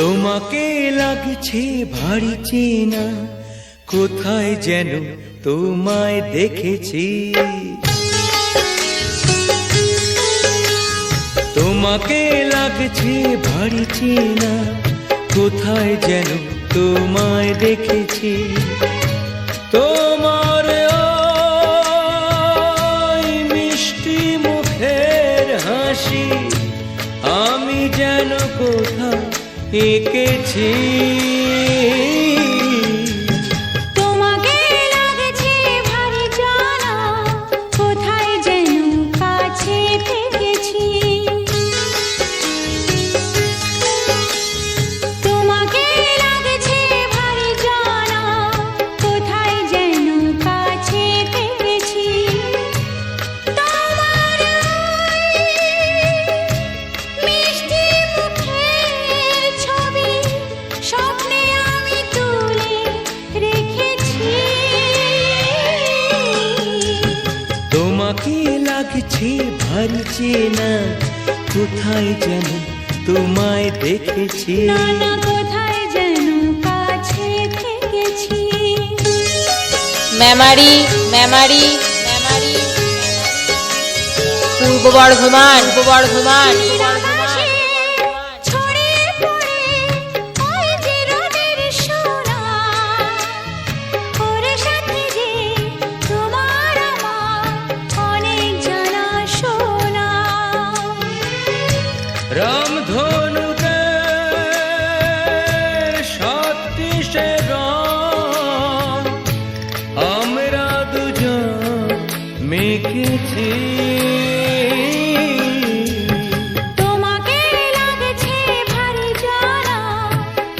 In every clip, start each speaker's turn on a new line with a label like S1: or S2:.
S1: তোমাকে লাগছে ভারী চেনা, কোথায় যেন তোমায় দেখেছি। তোমাকে লাগছে ভারী চেনা, কোথায় যেন তোমায় দেখেছি। তোমার ওই মিষ্টি মুখের হাসি আমি যেন কোথাও এঁকেছি।
S2: তোমাকে লাগছে ভারী জানা, কোথায় যেন কাছে থেকেছি। তোমাকে লাগছে ভারী জানা, কোথায় যেন কাছে থেকেছি। তোমার মিষ্টি মুখের ছবি স্বপ্নে আমি তুলে রেখেছি।
S1: তোমাকে লাগছে ভারী চেনা, কোথায় যেন তোমায় দেখেছি।
S2: নানা কোথায় যেন কাছে থেকেছি।
S3: মেমারি মেমারি মেমারি পূর্ব বর্ধমান
S2: আকাশে ছড়িয়ে পড়ে ওই যে রোদের সোনা, ওর সাথে যে তোমার আমার অনেক জানা শোনা।
S1: রামধনুতে সত্যিশে রং আমরা দুজন মেখেছি।
S2: তোমাকে লাগছে ভারী জানা,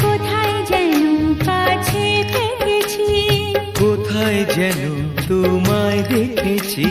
S2: কোথায় যেন কাছে থেকেছি।
S1: কোথায় যেন তোমায় দেখেছি।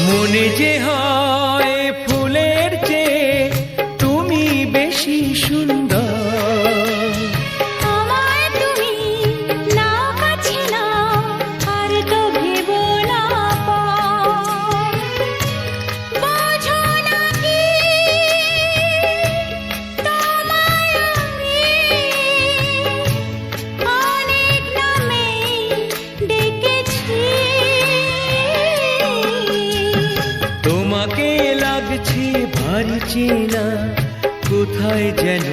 S1: মনে যে হয় ফুলের চেয়ে তুমি বেশি সুন্দর।
S2: আমায় তুমি নাও কাছে নাও, আর তো ভেবো না পর। বোঝো না কি তোমায় আমি অনেক নামে ডেকেছি।
S1: তোমাকে লাগছে ভারী চেনা, কোথায় যেন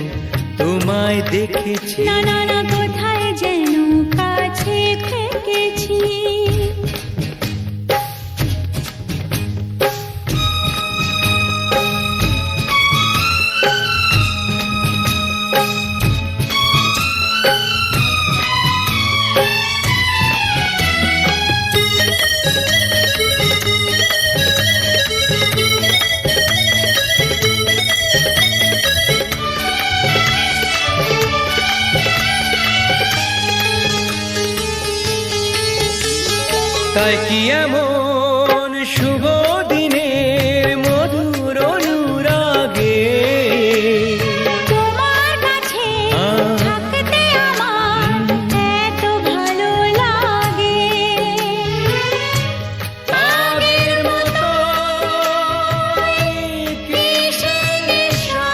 S1: তোমায় দেখেছি।
S2: না না না কোথায় যেন কাছে থেকেছি।
S1: তাই কি এমন শুভ দিনের মধুর অনুরাগে
S2: তোমার কাছে থাকতে আমার এত ভালো লাগে।
S1: আগের মতো
S2: কিসে নেশা,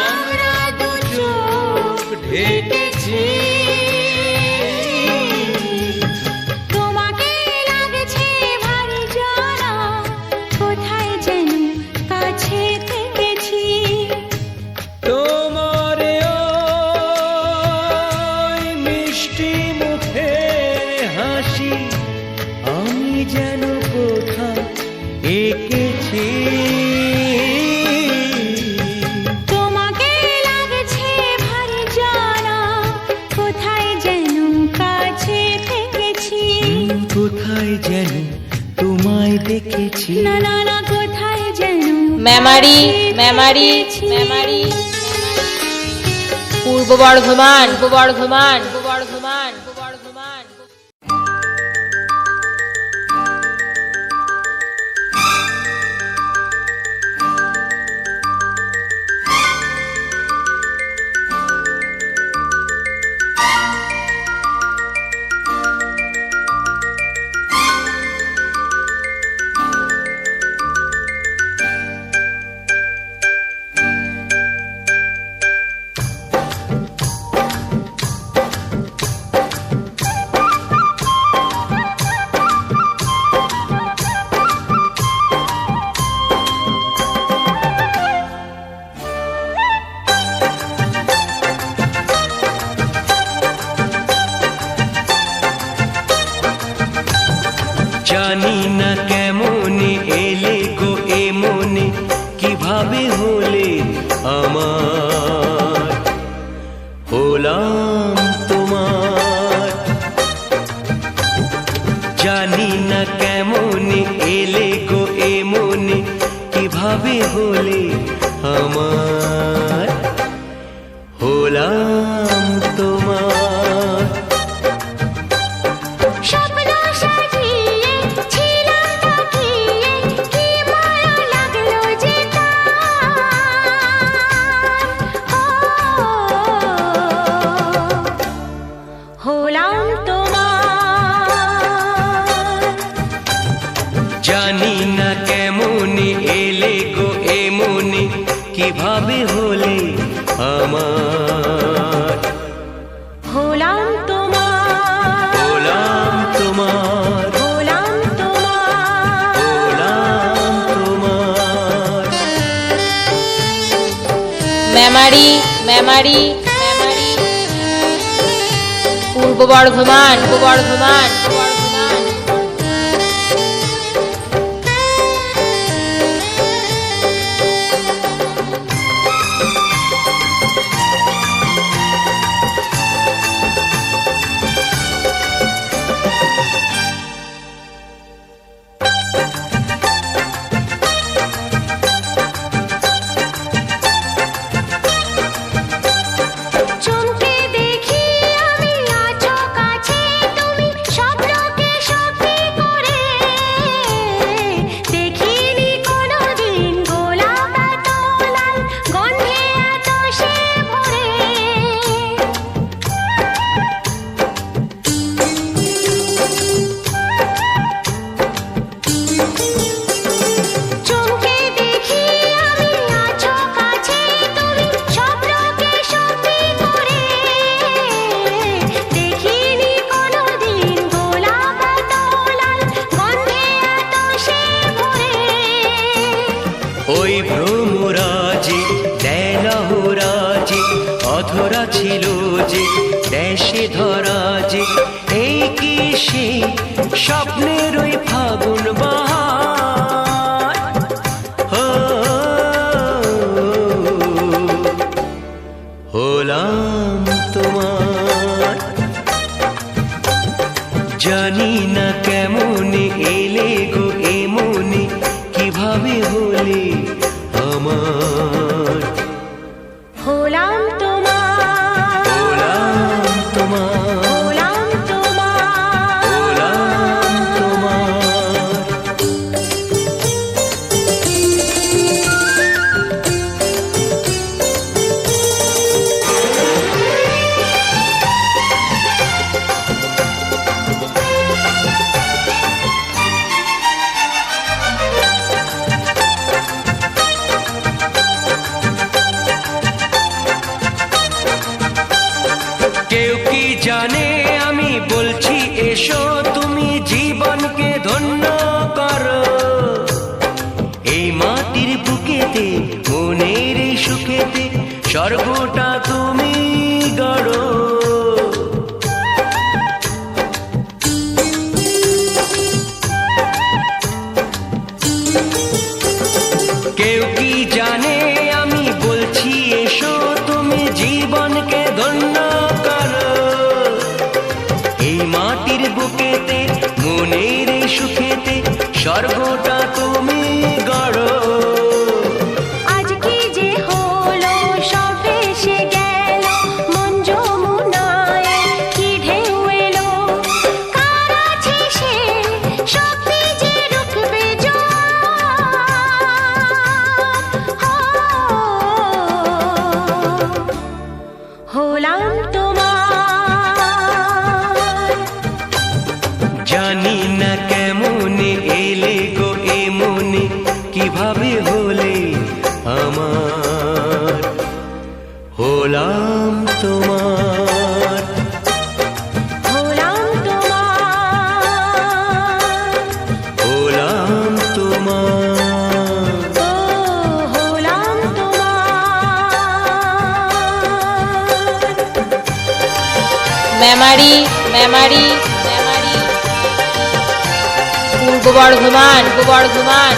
S2: আমরা দু চোখ
S1: ঢেকেছি।
S2: তোমাকে লাগছে ভারী জানা, কোথায় যেন কাছে থেকেছি।
S1: তোমার ওই মিষ্টি মুখের হাসি আমি যেন কোথাও এঁকেছি।
S2: তোমাকে লাগছে ভারী জানা, কোথায় যেন কাছে থেকেছি।
S1: কোথায় দেখেছি।
S2: না না না কোথায় যেন
S3: মেমারি মেমারি মেমারি পূর্ব বর্ধমান বর্ধমান বর্ধমান বর্ধমান।
S1: জানি না কেমন এলে গো এ মনে, কিভাবে হলে আমার, হলাম তোমার। জানি না কেমন এলে গো এ মনে, কিভাবে হলে আমার, হলাম তোমার।
S2: স্বপ্ন সাজিয়ে ছিলাম তাকিয়ে, কি মায়া লাগলো যে তার। হলাম তোমার।
S1: জানি না কেমন এলে গো এ মনে, কিভাবে হলে আমার,
S2: হলাম তোমার।
S1: হলাম তোমার,
S2: হলাম তোমার।
S1: হলাম তোমার।
S3: মেমারি মেমারি মেমারি পূর্ব বর্ধমান বর্ধমান বর্ধমান।
S2: চমকে দেখি আমি আছো কাছে, তুমি স্বপ্নকে সত্যি করে। দেখিনি কোনোদিন গোলাপ এত লাল, গন্ধে এত সে ভরে। চমকে দেখি আমি আছো কাছে, তুমি স্বপ্নকে সত্যি করে। দেখিনি কোনোদিন গোলাপ এত লাল, গন্ধে এত সে ভরে।
S1: ওই ভ্রমরাজে দেলহরাজে অধরা ছিল যে, দেশে ধরা যে, এই কি সে স্বপ্নের ওই ফাগুন বাহার। ও, হলাম তোমার। জানি না কেমন এলে গো এ মনে, কিভাবে হলে আমার,
S2: হলাম তোমার।
S1: হলাম তোমার,
S2: হলাম তোমার।
S1: হলাম তোমার। মাটির বুকেতে মনের সুখেতে স্বর্গটা তুমি গড়ো।
S2: আজ কি যে হলো সব এসে গেল মন যমুনায় কি ঢেউ এলো কার আছে সে শক্তি যে রুখবে হলাম তোমার।
S1: জানি না কেমন এলে গো এ মনে কিভাবে হলে আমার, হলাম তোমার।
S2: হলাম তোমার।
S1: হলাম তোমার।
S2: ও হলাম তোমার।
S3: মেমারি মেমারি মেমারি পূর্ব বর্ধমান বর্ধমান বর্ধমান।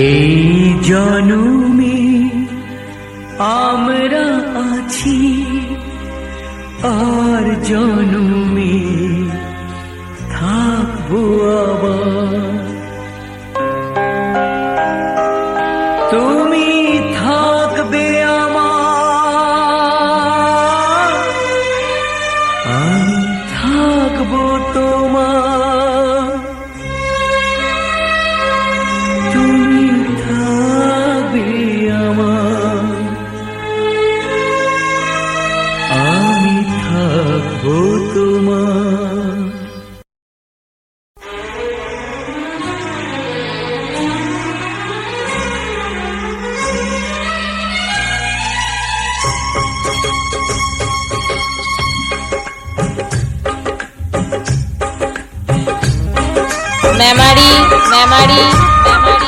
S1: এই জনমে আমরা আছি, আর জনমে থাকবো আবার। তুমি থাকবে আমার, আমি থাকবো তোমার। তুমি থাকবে আমার, আমি থাকবো তোমার।
S3: মেমারি মেমারি মেমারি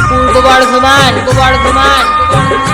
S3: পূর্ব বর্ধমান বর্ধমান বর্ধমান।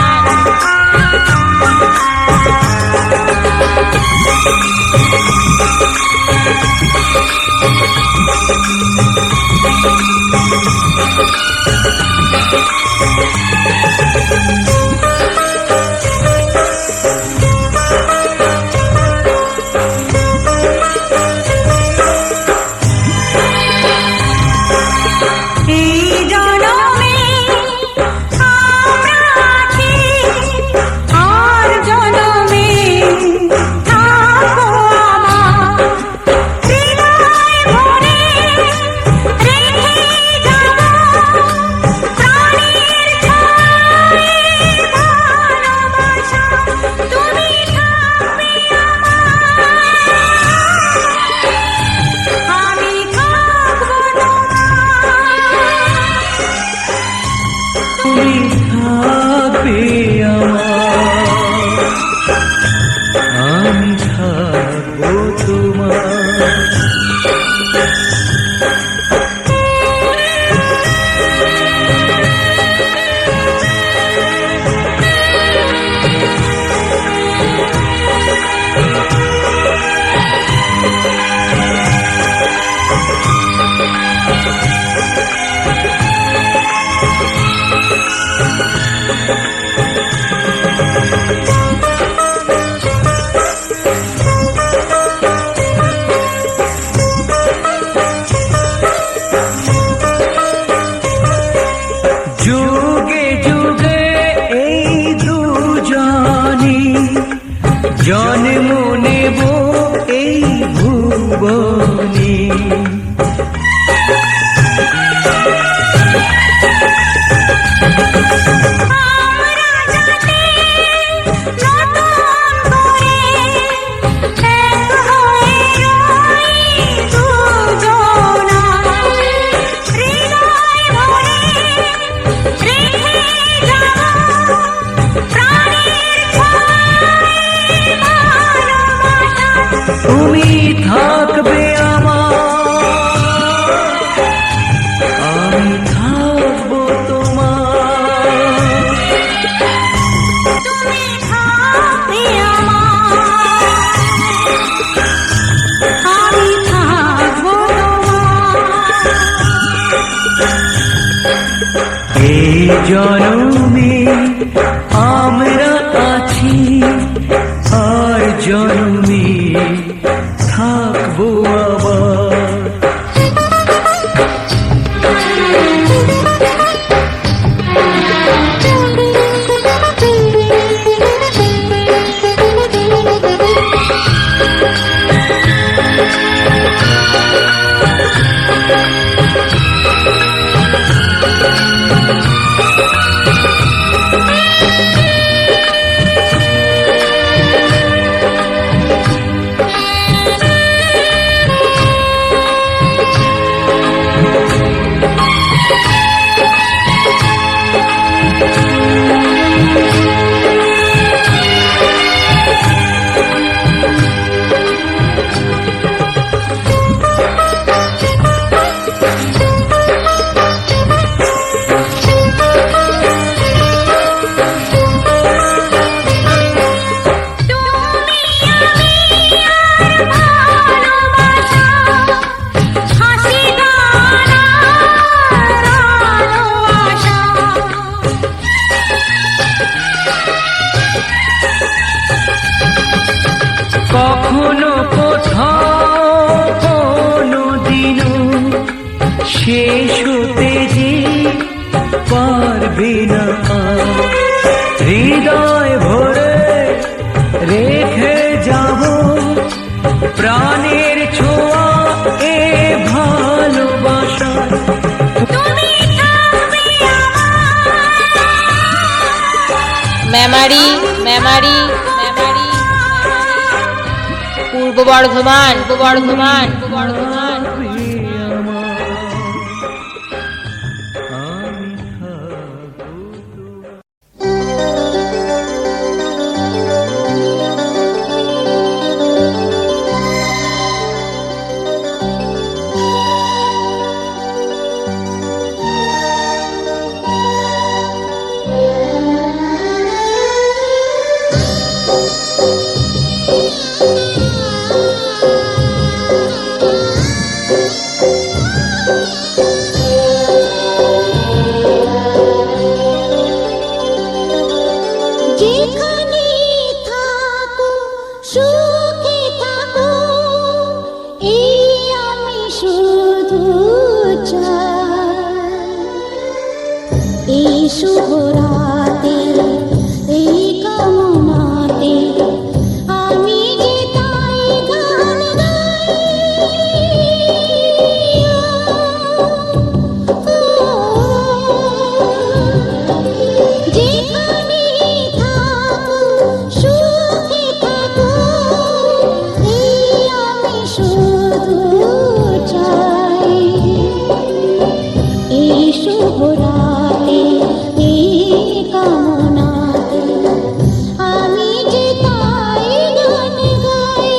S1: জন্ম নেব এই ভুবনে। তুমি থাকবে আমার, আমি থাকবো তোমার।
S2: তুমি থাকবে
S1: জনমে আমরা আছি, আর জনমে থাকবো আবার। কখনো কোথাও কোনো দিনও শেষ হতে যে পারবে না, হৃদয় ভরে রেখে যাব প্রাণের ছোঁয়া এ ভালোবাসা।
S3: মেমারি মেমারি মেমারি পূর্ব বর্ধমান বর্ধমান বর্ধমান।
S2: যেখানে থাকো সুখে থাকো, এই আমি শুধু চাই। এই শুভ রাতে এই কামনাতে আমি যে তাই গান গাই। যেখানে থাকো সুখে থাকো, এই আমি শুধু চাই। এই শুভ রাতে এই কামনাতে আমি যে তাই গান গাই।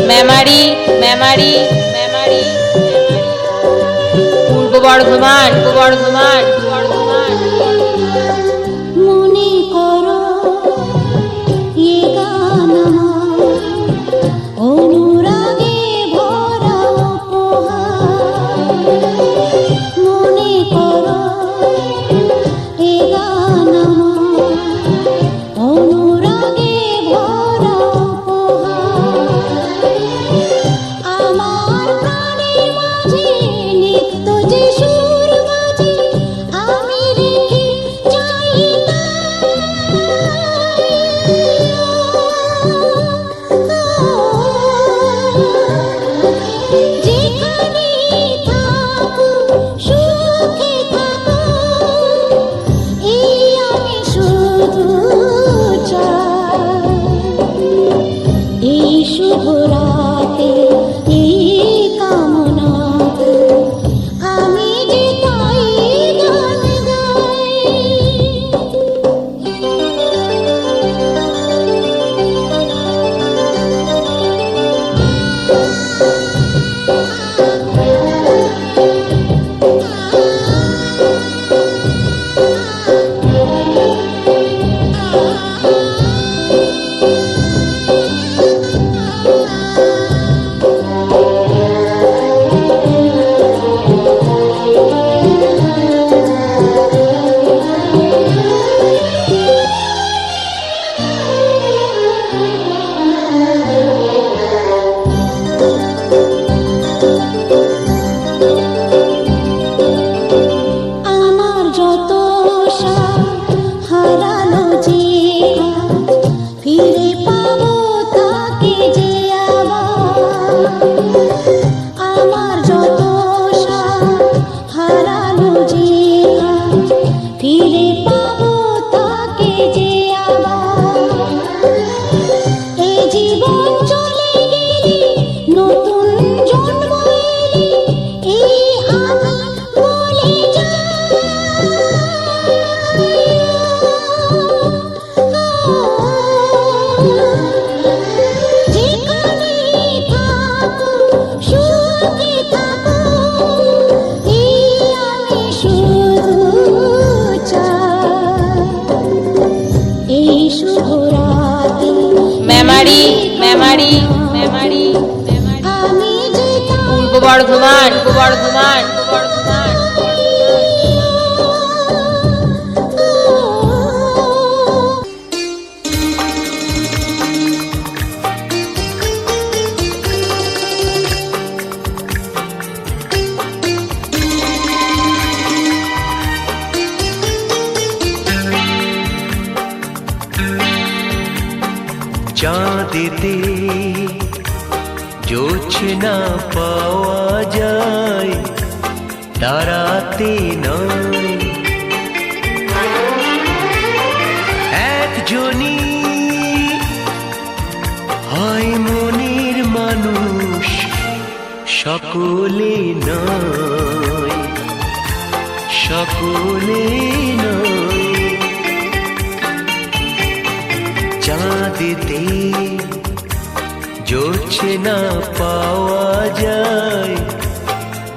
S3: মেমারি মেমারি মেমারি পূর্ব বর্ধমান বর্ধমান বর্ধমান।
S2: মনে করো এ গান আমার অনুরাগে ভরা উপহার। মনে করো এ গান আমার অনুরাগে ভরা উপহার। আমার প্রাণের মাঝে নিত্য যে সুর বাজে,
S3: মেমারি মেমারি মেমারি
S2: আমি যে
S3: পূর্ব বর্ধমান পূর্ব বর্ধমান পূর্ব বর্ধমান
S1: চাঁদেতে জোছনা পাওয়া যায়, তারাতে নয়। একজনই হয় মনের মানুষ, সকলে নয়, সকলে নয়। চাঁদেতে জোছনা পাওয়া যায়,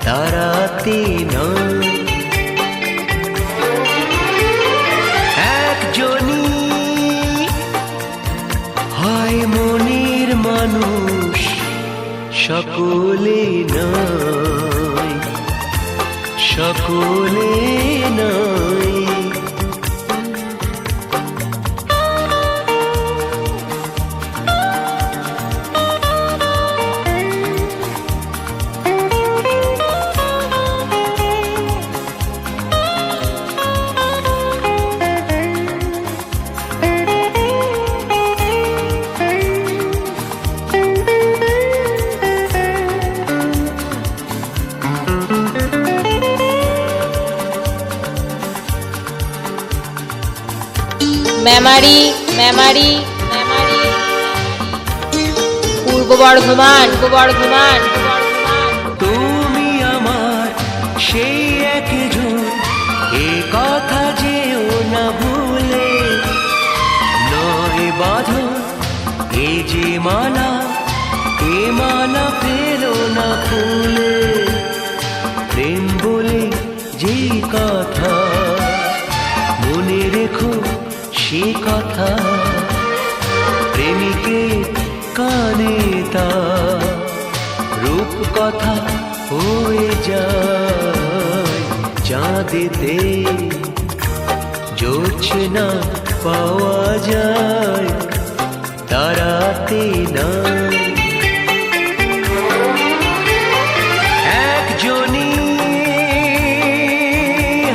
S1: তারাতে নয়। একজনই হয় মনের মানুষ, সকলে নয়, সকলে নয়।
S3: মেমারি মেমারি মেমারি পূর্ব বর্ধমান পূর্ব বর্ধমান পূর্ব বর্ধমান
S1: তুমি আমার সেই একজন, এ কথা যেও না ভুলে। নয় বাঁধন এ যে মালা, এ মালা ফেরো না ফুলে। প্রেম বলে যে কথা মনে রেখো, সে কথা প্রেমিকের কানে তা রূপ কথা হয়ে যায়। চাঁদেতে জোছনা পাওয়া যায়, তারাতে নয়। একজনই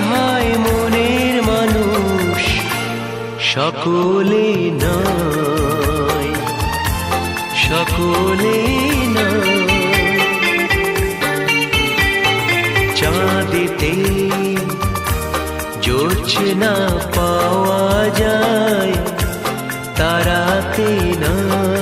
S1: হয় মনের মানুষ, সকলে নয়, সকলে নয়। চাঁদেতে জোছনা পাওয়া যায়, তারাতে নয়।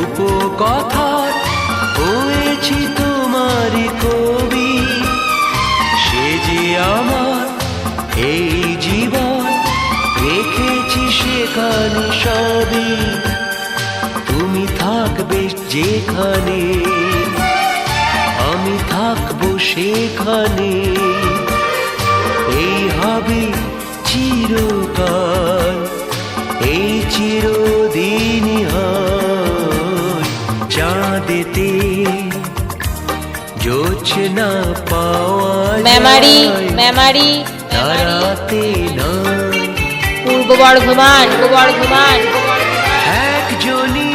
S1: উপকথার হয়েছি তোমারই কবি, সে যে আমার এই জীবন রেখেছি সেখানে সবই। তুমি থাকবে যেখানে, আমি থাকবো সেখানে, এই হবে চিরকাল, এই চিরদিন হয়। চাঁদেতে জোছনা পাওয়া
S3: মেমারি
S1: যায়,
S3: মেমারি
S1: তারাতে নয়।
S3: পূর্ব বর্ধমান পূর্ব বর্ধমান পূর্ব বর্ধমান
S1: একজনই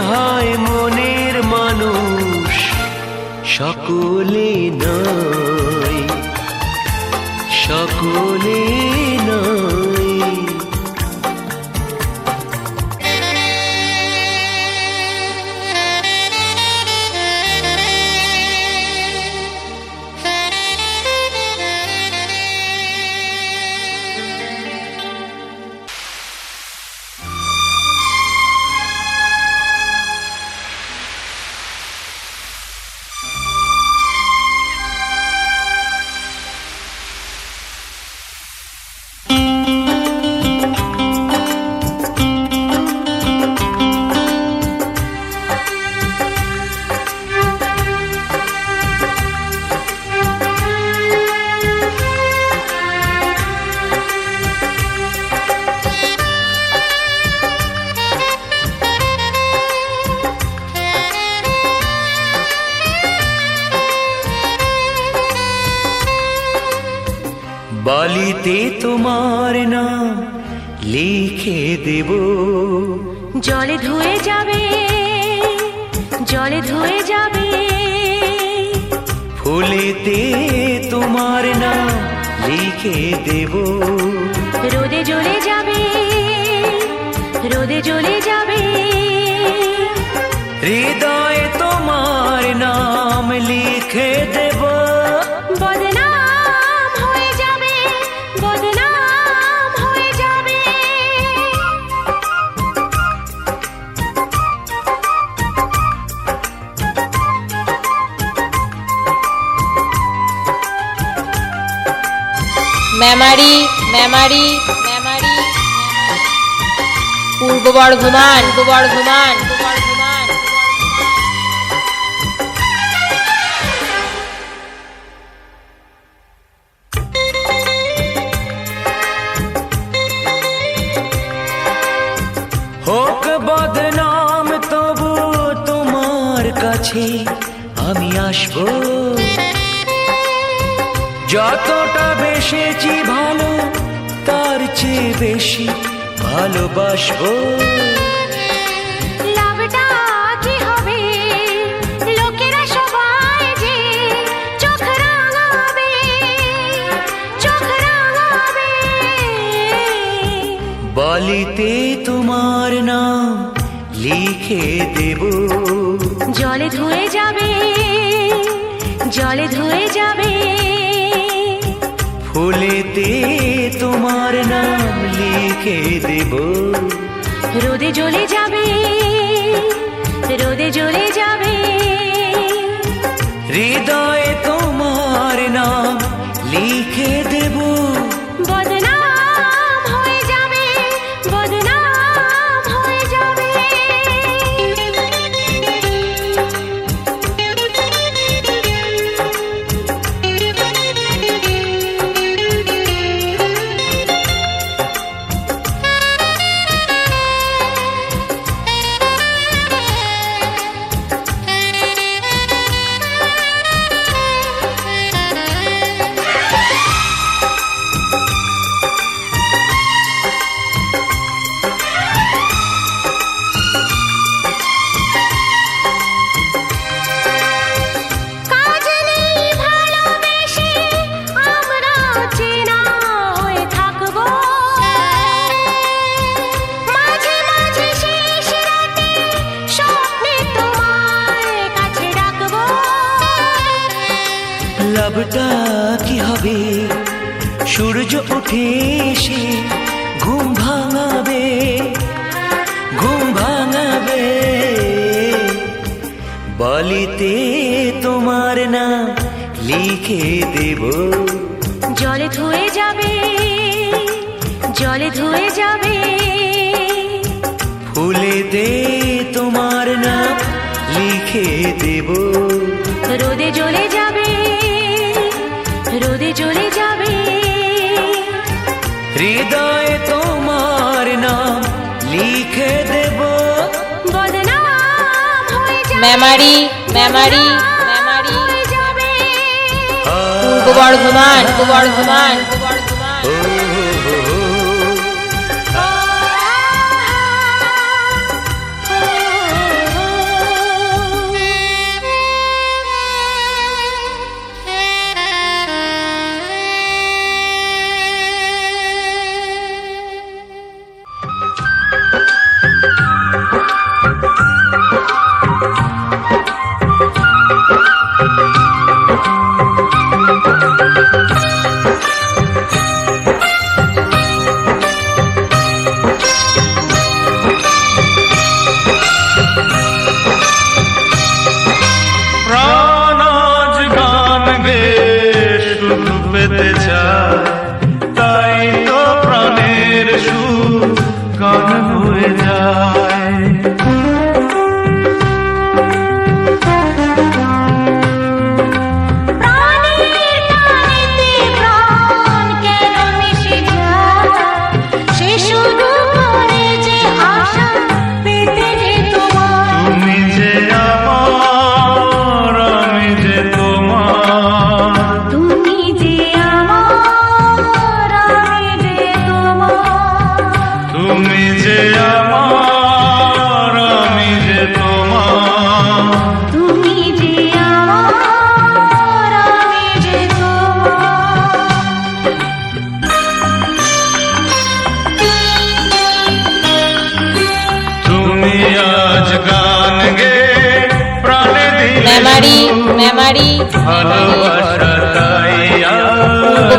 S1: হয় মনের মানুষ, সকলে নয়, সকলে নয়। জলেতে তোমার নাম লিখে দেব।
S2: জলে ধুয়ে যাবে, জলে ধুয়ে যাবে,
S1: ফুলেতে তোমার নাম লিখে দেব।
S2: রোদে জ্বলে যাবে, রোদে জ্বলে যাবে,
S1: হৃদয়ে তোমার নাম লিখে দেব।
S2: বদনাম হয়ে যাবে, বদনাম হয়ে যাবে।
S3: মেমারি মেমারি মেমারি পূর্ব বর্ধমান পূর্ব বর্ধমান পূর্ব বর্ধমান।
S1: হোক বদনাম তবু তোমার কাছে আমি আসবো। যতটা বেসেছি ভালো তার চেয়ে বেশি ভালোবাসবো।
S2: লাভটা কি হবে, লোকেরা সবাই যে চোখ রাঙাবে, চোখ রাঙাবে।
S1: বলিতে তোমার নাম লিখে দেব।
S2: জলে ধুয়ে যাবে, জলে ধুয়ে যাবে,
S1: ফুলেতে তোমার নাম লিখে দেব।
S2: রোদে জ্বলে যাবে, রোদে জ্বলে যাবে,
S1: হৃদয়ে তোমার নাম লিখে দেব।
S2: বদনাম হয়ে যাবে, বদনাম হয়ে যাবে। কাজ নেই ভালোবেসে আমরা চেনা হয়ে থাকবো, মাঝে মাঝে শেষ রাতে স্বপ্নে তোমার কাছে ডাকবো।
S1: লাভটা কি হবে, সূর্য উঠে এসে ঘুম ভাঙাবে, ঘুম ভাঙাবে। বলিতে তোমার নাম লিখে দেব।
S2: জলে ধুয়ে যাবে, জলে ধুয়ে যাবে,
S1: ফুলেতে তোমার নাম লিখে দেব।
S2: রোদে জ্বলে যাবে, রোদে জ্বলে যাবে,
S1: হৃদয়ে তোমার নাম লিখে দেব।
S2: বদনাম হয়ে যাবে,
S3: মেমারি মেমারি মেমারি
S2: হয়ে যাবে।
S3: পূর্ব বর্ধমান পূর্ব বর্ধমান পূর্ব বর্ধমান।
S1: ও, ও, ও, ও।
S3: মেমারি
S1: ভালোবাসাটাই
S3: পূর্ব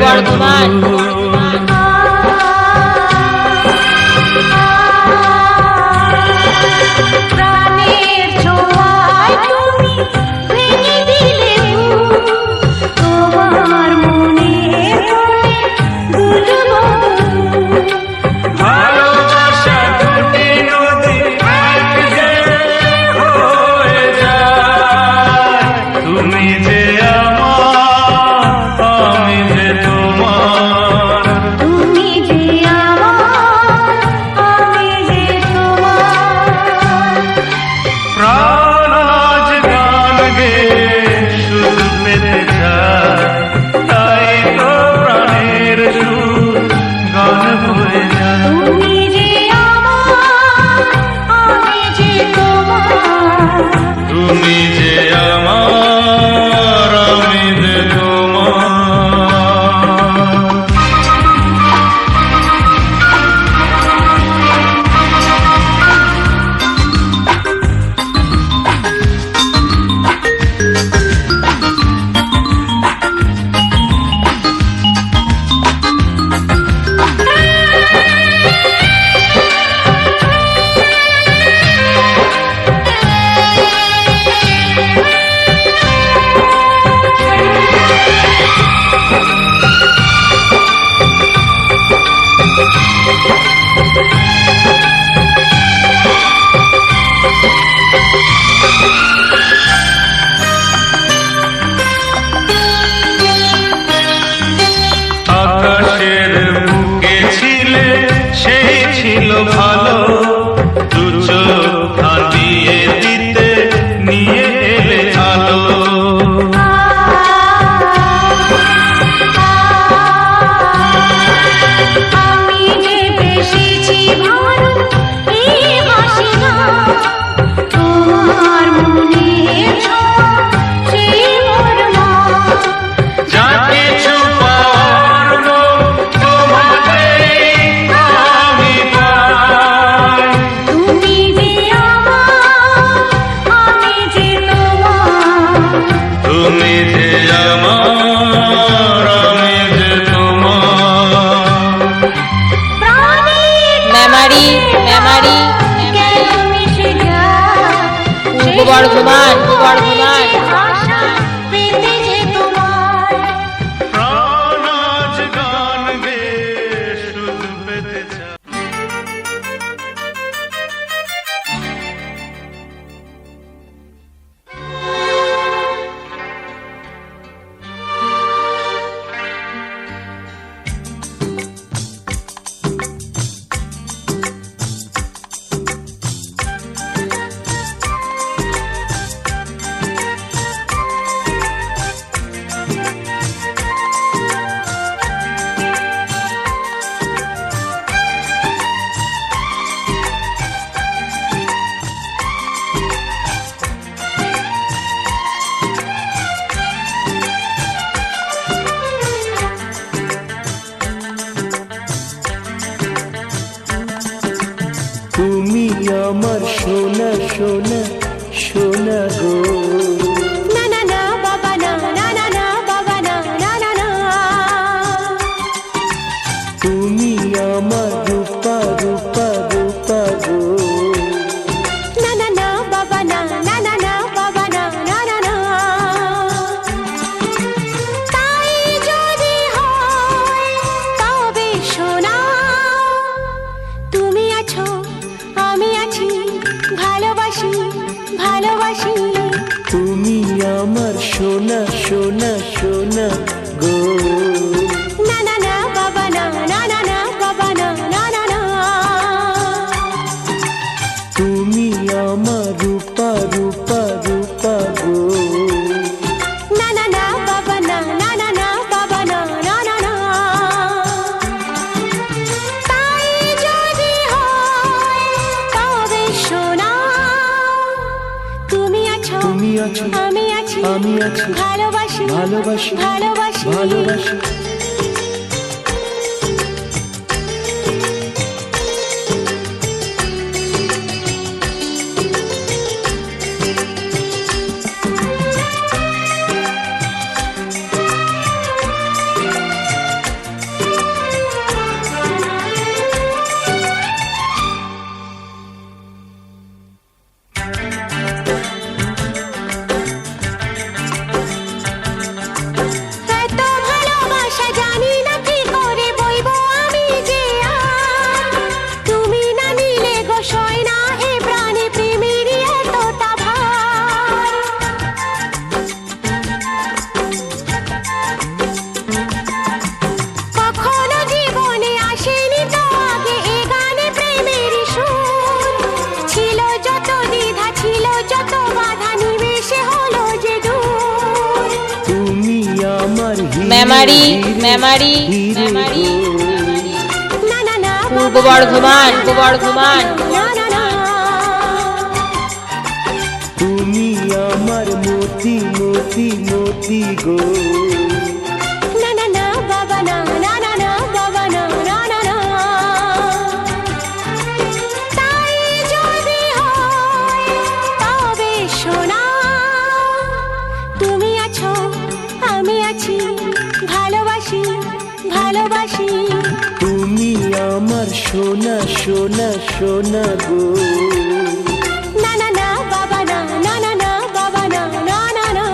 S3: বর্ধমান
S2: প্রাণের ছোঁয়ায় তুমি ভেঙে দিলে তোমার মনে দুলবো
S1: ভালোবাসা দুটি নদী এক যে হয়ে যায় তুমি যে আমার আমি যে তোমার
S2: তুমি যে আমার আমি যে তোমার
S1: প্রাণ আজ গান গে শুধু পেতে চায় তাই তো প্রাণের সুর গান হয়ে যায়
S2: তুমি যে আমার আমি যে তোমার
S1: তুমি যে আমার আমি যে তোমার আকাশের বুকে ছিলে সেই ছিল ভালো দু চোখ হাতিয়ে দিতে নিয়ে এলে আলো
S2: আমি যে বেশিছি ভালো এই হাসি না তোমার মনে ছোঁয়া সেই মোর মা
S1: যা কিছু পাওয়ার লোক তোমাকেই আমি পাই
S2: তুমি যে আমার আমি যে তোমার
S1: তুমি যে আমার আমি যে তোমার
S2: প্রাণের
S3: মেমারি
S2: কেন মিশে যায়
S3: পূর্ব বর্ধমান
S2: আশা পেতে যে তোমার
S1: প্রাণ আজ গান গে শুধু পেতে চায় তুমি আমার সোনা সোনা সোনা গো
S2: না না না বাবা না না না না বাবা না না না না
S1: তুমি আমার রূপা রূপা রূপা গো
S2: না না না বাবা না না না না বাবা না না না না তাই যদি হয় তবে শোনা তুমি আছো আমি আছি ভালোবাসি ভালোবাসি
S1: তুমি আমার সোনা সোনা সোনা গো
S2: না না না বাবা না না না না বাবা না না না না
S1: তুমি আমার রূপা রূপা রূপা গো
S2: না না না বাবা না না না না বাবা না না না না তাই যদি হয় তবে শোনা তুমি আছো আমি আছি ভালোবাসি
S1: ভালোবাসি
S2: ভালোবাসি
S1: ভালোবাসি
S3: মেমারি মেমারি মেমারি
S2: না না না
S3: পূর্ব বর্ধমান পূর্ব বর্ধমান
S2: না না না
S1: তুমি আমার মতি মতি মতি গো
S2: না না না বাবা না না না না বাবা না না না না তাই যদি হয় তবে শোনা তুমি আছো আমি আছি ভালোবাসি ভালোবাসি
S1: তুমি আমার সোনা সোনা সোনা গো
S2: না না না বাবা না না না না বাবা না না না না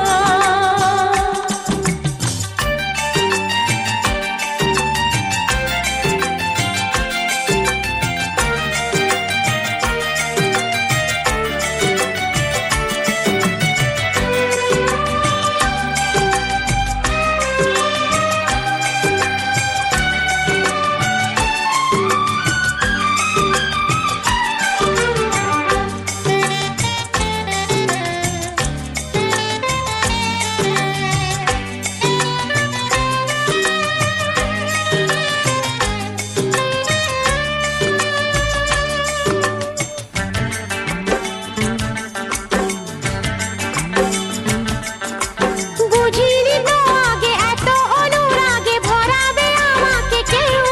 S2: বুঝিনি তো আগে এত অনুরাগে ভরাবে আমাকে কেউ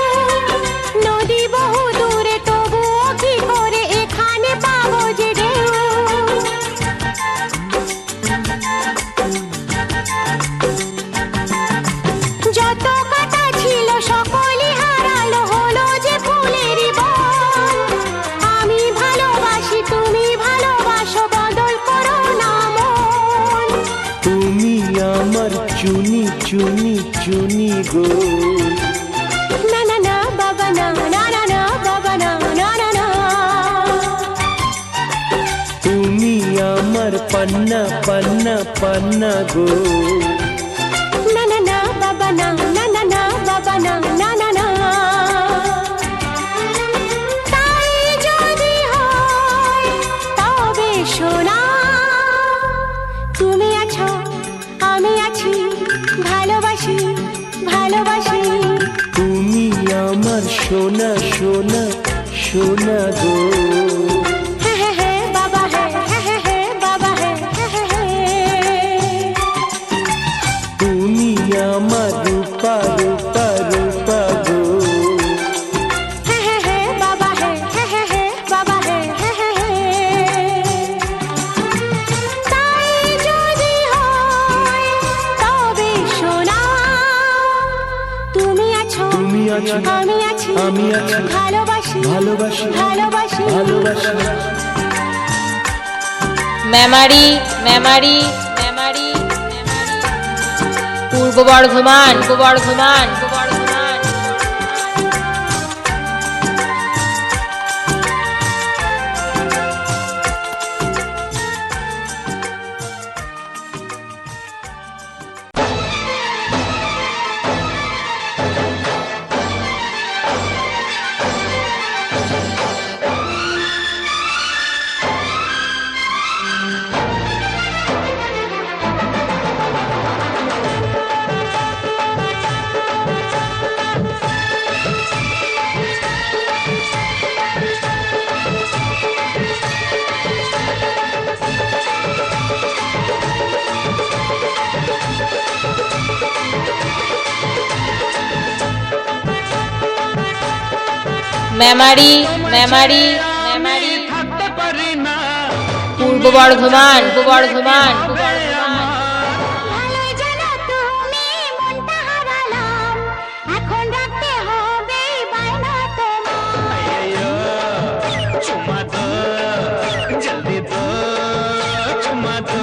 S2: নদী বহু দূরে তবুও কি করে এখানে পাবো যে ঢেউ যত কাটা ছিল সকলই হারালো হলো যে ফুলেরই বন আমি ভালোবাসি তুমি ভালোবাসো বদল করো না মন
S1: তুমি আমার চুনি চুনি চুনি গো
S2: না না না বাবা না না না না বাবা না না না না
S1: তুমি আমার পান্না পান্না পান্না গো
S2: না না না বাবা না না না না বাবা না না না না তাই যদি হয় তবে শোনা তুমি আছো আমি আছি ভালোবাসি ভালোবাসি
S1: তুমি আমার সোনা সোনা সোনা গো
S2: হ্যাঁ হ্যাঁ হ্যাঁ বাবা হ্যাঁ হ্যাঁ হ্যাঁ হ্যাঁ বাবা হ্যাঁ হ্যাঁ হ্যাঁ হ্যাঁ
S1: তুমি আমার রূপা রূপা রূপা গো
S2: হ্যাঁ হ্যাঁ হ্যাঁ বাবা হ্যাঁ হ্যাঁ হ্যাঁ হ্যাঁ বাবা হ্যাঁ হ্যাঁ হ্যাঁ হ্যাঁ তাই যদি হয় তবে শোনা তুমি আছো
S1: তুমি আছো
S2: আমি আছি
S1: আমি আছি
S2: ভালোবাসি
S1: ভালোবাসি
S2: ভালোবাসি
S1: ভালোবাসি
S3: মেমারি মেমারি মেমারি মেমারি পূর্ব বর্ধমান পূর্ব বর্ধমান পূর্ব বর্ধমান মেমারি মেমারি মেমারি পূর্ব বর্ধমান পূর্ব বর্ধমান পূর্ব বর্ধমান
S2: ভালোই জানো তুমি মনটা হারালাম এখন রাখতে হবে বায়না তোমার
S1: চুমা দো জলদি দো চুমা দো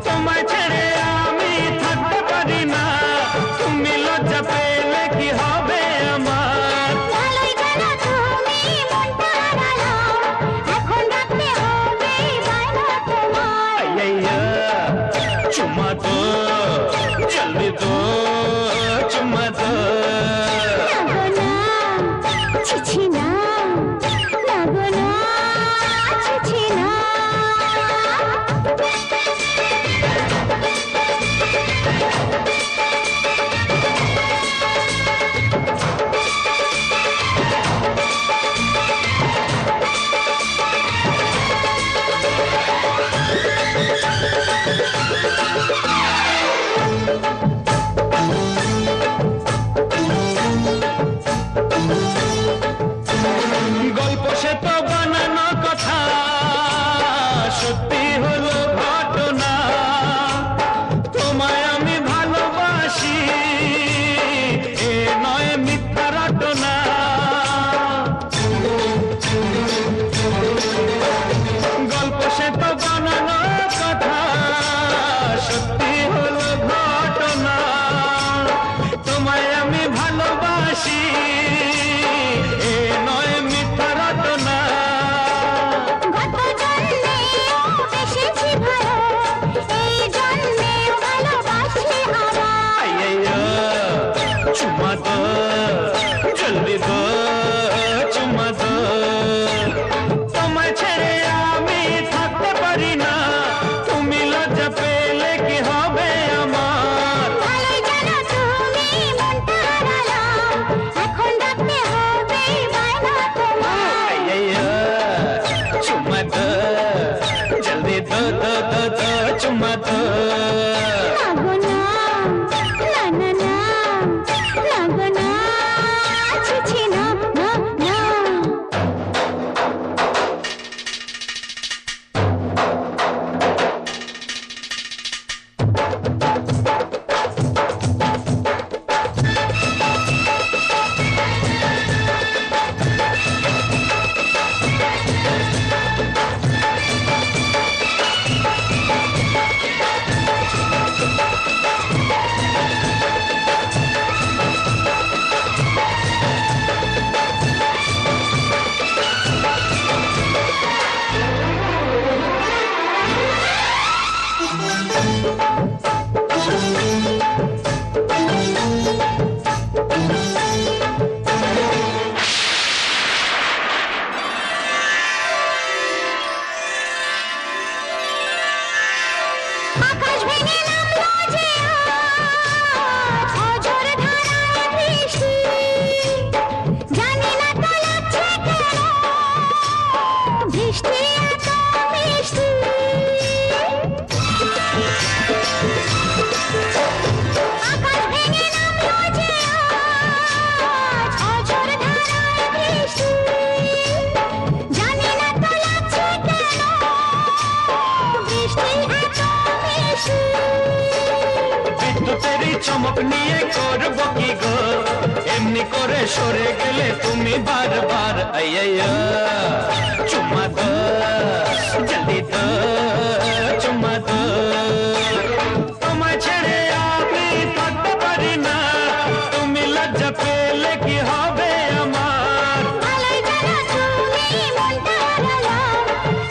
S1: তোমায় ছেড়ে আমি থাকতে পারি না তুমি লজ্জা পেলে কি হবে আমার
S2: ভালোই জানো তুমি মনটা হারালাম এখন রাখতে হবে বায়না তোমার
S1: চমক নিয়ে করবো কি গো, এমনি করে সরে গেলে তুমি বারবার আইয়া চুমা দো, জলদি দো চুমা দো। তোমায় ছেড়ে আমি থাকতে পারি না, তুমি লজ্জা পেলে কি হবে আমার।
S2: ভালোই জানো তুমি মনটা হারালাম,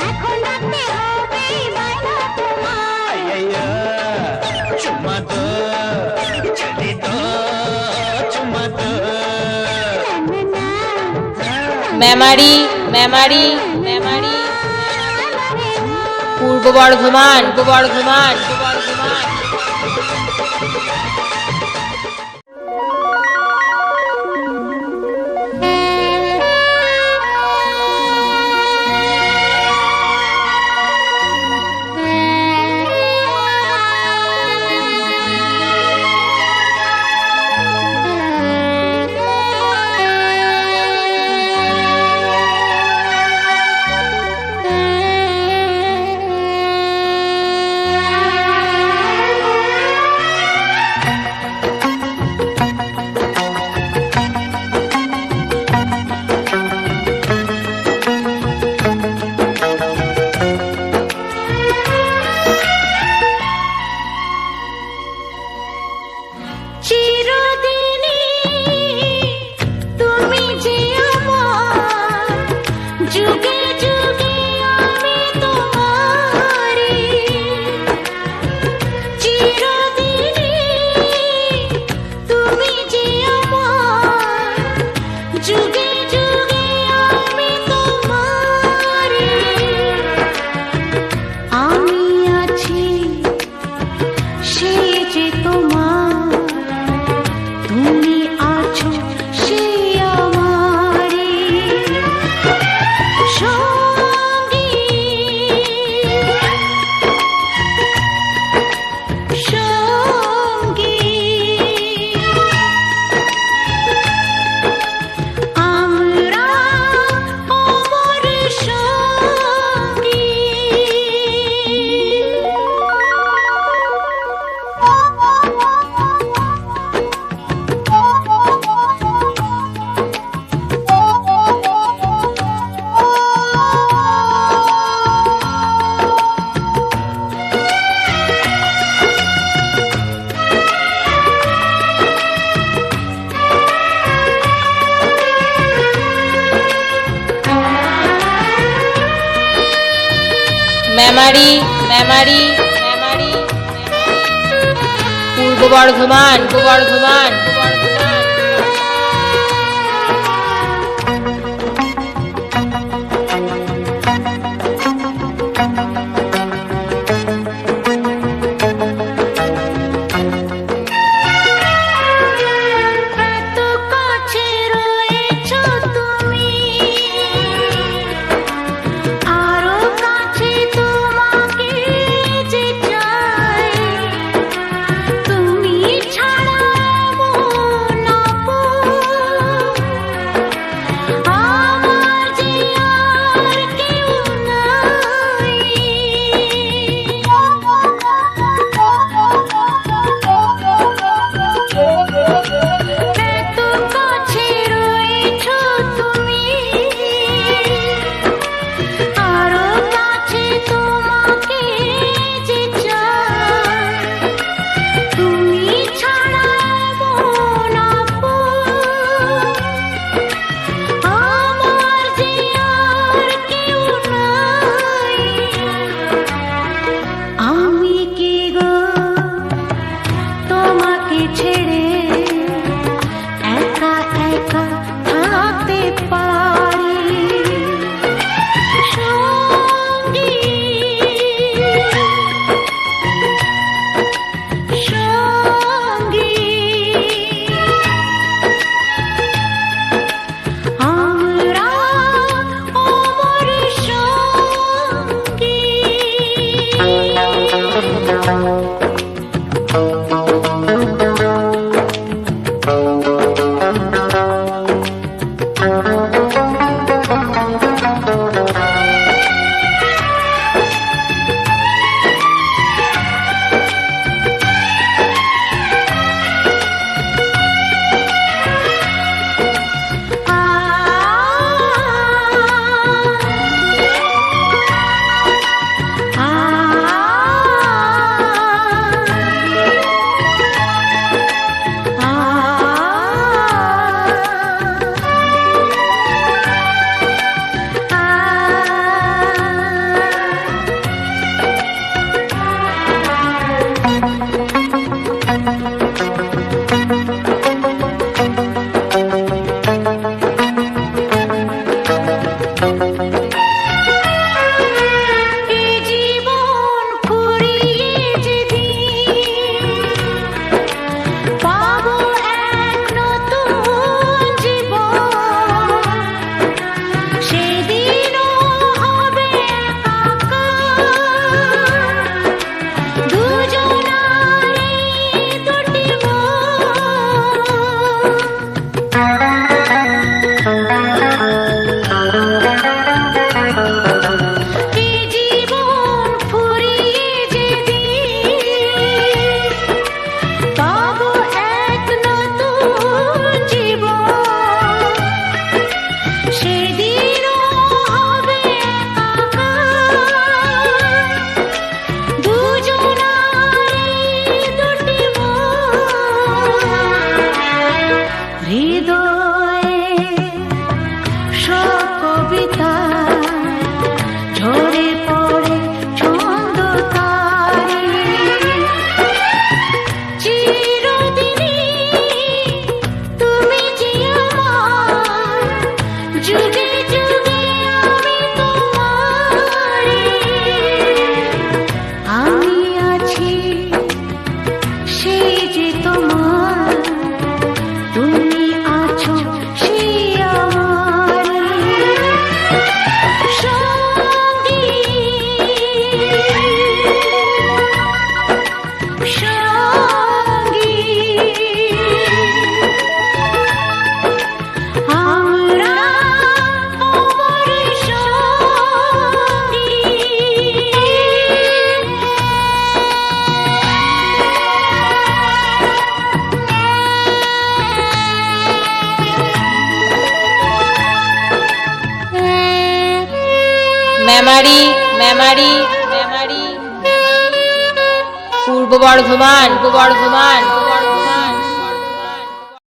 S2: এখন রাখতে হবে বায়না তোমার।
S1: আইয়া চুমা দো, জলদি দো চুমা দো।
S3: মেমারি মেমারি মেমারি পূর্ব বর্ধমান বর্ধমান বর্ধমান।
S2: চিরদিনই তুমি যে আমার, যুগে যুগে আমি তোমারই। চিরদিনই তুমি যে আমার, যুগে যুগে আমি তোমারই। আমি আছি সে যে তোমার, তুমি আছো সে আমারই সঙ্গী সঙ্গী। আমরা অমর সঙ্গী।
S3: মেমারি মেমারি মেমারি পূর্ব বর্ধমান বর্ধমান বর্ধমান।
S2: এত কাছে রয়েছো তুমি, আরো কাছে তোমাকে যে চাই। তুমি ছাড়া মন আপন, আমার যে আর কেউ নাই। এত কাছে রয়েছো তুমি, আরো কাছে তোমাকে যে চাই। তুমি ছাড়া মন আপন, আমার যে আর কেউ নাই। আমি কি গো তোমাকে ছেড়ে একা একা থাকতে পারি সঙ্গী সঙ্গী। আমরা অমর সঙ্গী।
S3: মেমারি মেমারি মেমারি পূর্ব বর্ধমান